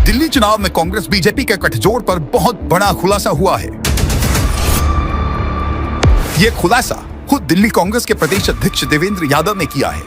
दिल्ली चुनाव में कांग्रेस बीजेपी के गठजोड़ पर बहुत बड़ा खुलासा हुआ है। यह खुलासा खुद दिल्ली कांग्रेस के प्रदेश अध्यक्ष देवेंद्र यादव ने किया है।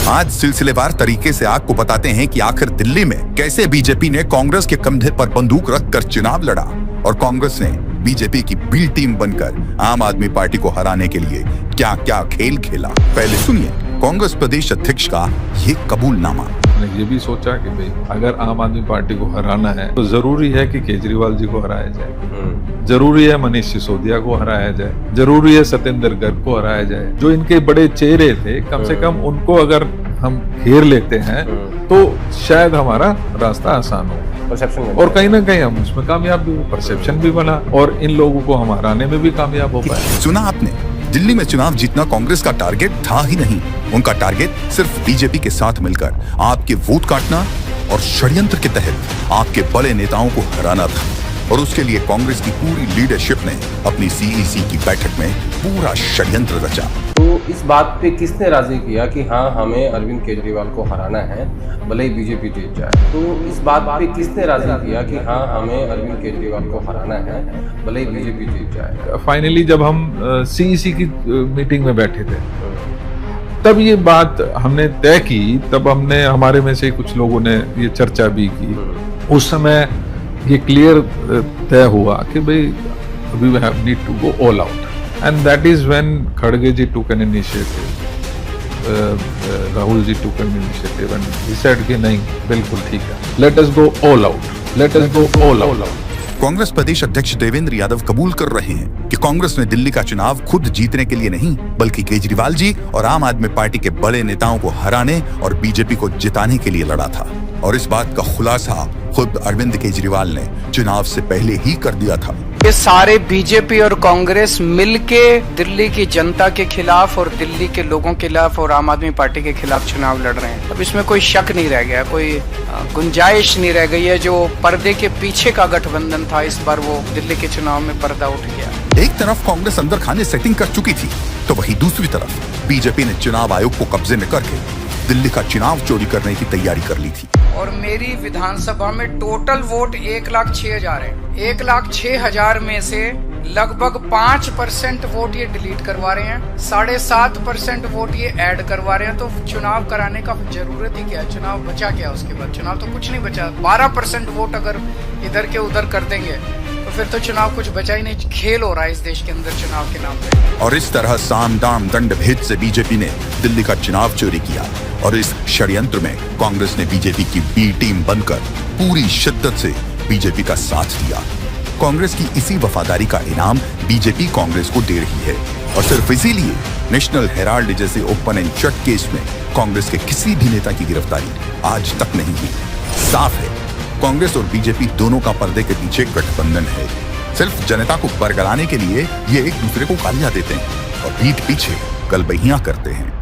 आज सिलसिलेवार तरीके से आपको बताते हैं कि आखिर दिल्ली में कैसे बीजेपी ने कांग्रेस के कंधे पर बंदूक रखकर चुनाव लड़ा और कांग्रेस ने बीजेपी की बी टीम बनकर आम आदमी पार्टी को हराने के लिए क्या क्या खेल खेला। पहले सुनिए कांग्रेस प्रदेश अध्यक्ष का ये कबूलनामा। मैंने ये भी सोचा कि भाई अगर आम आदमी पार्टी को हराना है तो जरूरी है कि केजरीवाल जी को हराया जाए, जरूरी है मनीष सिसोदिया को हराया जाए, जरूरी है सत्येंद्र गर्ग को हराया जाए। जो इनके बड़े चेहरे थे कम से कम उनको अगर हम घेर लेते हैं तो शायद हमारा रास्ता आसान हो और कहीं ना कहीं हम उसमें कामयाब भी हो, परसेप्शन भी बना और इन लोगों को हम हराने में भी कामयाब हो पाए। सुना आपने, दिल्ली में चुनाव जीतना कांग्रेस का टारगेट था ही नहीं। उनका टारगेट सिर्फ बीजेपी के साथ मिलकर आपके वोट काटना और षड्यंत्र के तहत आपके बड़े नेताओं को हराना था। और उसके लिए कांग्रेस की पूरी लीडरशिप ने अपनी सीईसी की बैठक में पूरा षड्यंत्र रचा। तो इस बात पे किसने राजी किया कि हाँ हमें अरविंद केजरीवाल को हराना है भले ही बीजेपी जीत जाए? तो इस बात पे किसने राजी किया कि हाँ हमें अरविंद केजरीवाल को हराना है भले ही बीजेपी जीत जाए? फाइनली जब हम सीईसी की मीटिंग में बैठे थे तब ये बात हमने तय की। तब हमने हमारे में से कुछ लोगों ने ये चर्चा भी की। उस समय ये क्लियर तय हुआ कि भाई we need to go all out and that is when खड़गे ji took an initiative, Rahul ji took an initiative and decide कि नहीं बिल्कुल ठीक है, let us go all out, let us go all out. Congress प्रदेश अध्यक्ष देवेंद्र यादव कबूल कर रहे हैं कि कांग्रेस ने दिल्ली का चुनाव खुद जीतने के लिए नहीं बल्कि केजरीवाल जी और आम आदमी पार्टी के बड़े नेताओं को हराने और बीजेपी को जिताने के लिए लड़ा था। और इस बात का खुलासा खुद अरविंद केजरीवाल ने चुनाव से पहले ही कर दिया था। ये सारे बीजेपी और कांग्रेस मिलके दिल्ली की जनता के खिलाफ और दिल्ली के लोगों के खिलाफ और आम आदमी पार्टी के खिलाफ चुनाव लड़ रहे हैं। अब इसमें कोई शक नहीं रह गया, कोई गुंजाइश नहीं रह गई है। जो पर्दे के पीछे का गठबंधन था इस बार वो दिल्ली के चुनाव में पर्दा उठ गया। एक तरफ कांग्रेस अंदर खाने सेटिंग कर चुकी थी तो वहीं दूसरी तरफ बीजेपी ने चुनाव आयोग को कब्जे में करके दिल्ली का चुनाव चोरी करने की तैयारी कर ली थी। और मेरी विधानसभा में टोटल वोट 1,06,000 है। 1,06,000 में से लगभग 5% वोट ये डिलीट करवा रहे हैं, 7.5% वोट ये ऐड करवा रहे हैं। तो चुनाव कराने का जरूरत ही क्या है? चुनाव बचा क्या उसके बाद? चुनाव तो कुछ नहीं बचा। 12% वोट अगर इधर के उधर कर देंगे तो फिर तो चुनाव कुछ बचा ही नहीं। खेल हो रहा है इस देश के अंदर चुनाव के नाम पे। और इस तरह साम दाम दंड भेद से बीजेपी ने दिल्ली का चुनाव चोरी किया और इस षड्यंत्र में कांग्रेस ने बीजेपी की बी टीम बनकर पूरी शिद्दत से बीजेपी का साथ दिया। कांग्रेस की इसी वफादारी का इनाम बीजेपी कांग्रेस को दे रही है और सिर्फ इसीलिए नेशनल हेराल्ड जैसे ओपन एंड शट केस में कांग्रेस के किसी भी नेता की गिरफ्तारी आज तक नहीं हुई। साफ है कांग्रेस और बीजेपी दोनों का पर्दे के पीछे गठबंधन है। सिर्फ जनता को बरगलाने के लिए ये एक दूसरे को गालियां देते हैं और पीठ पीछे गलबहियां करते हैं।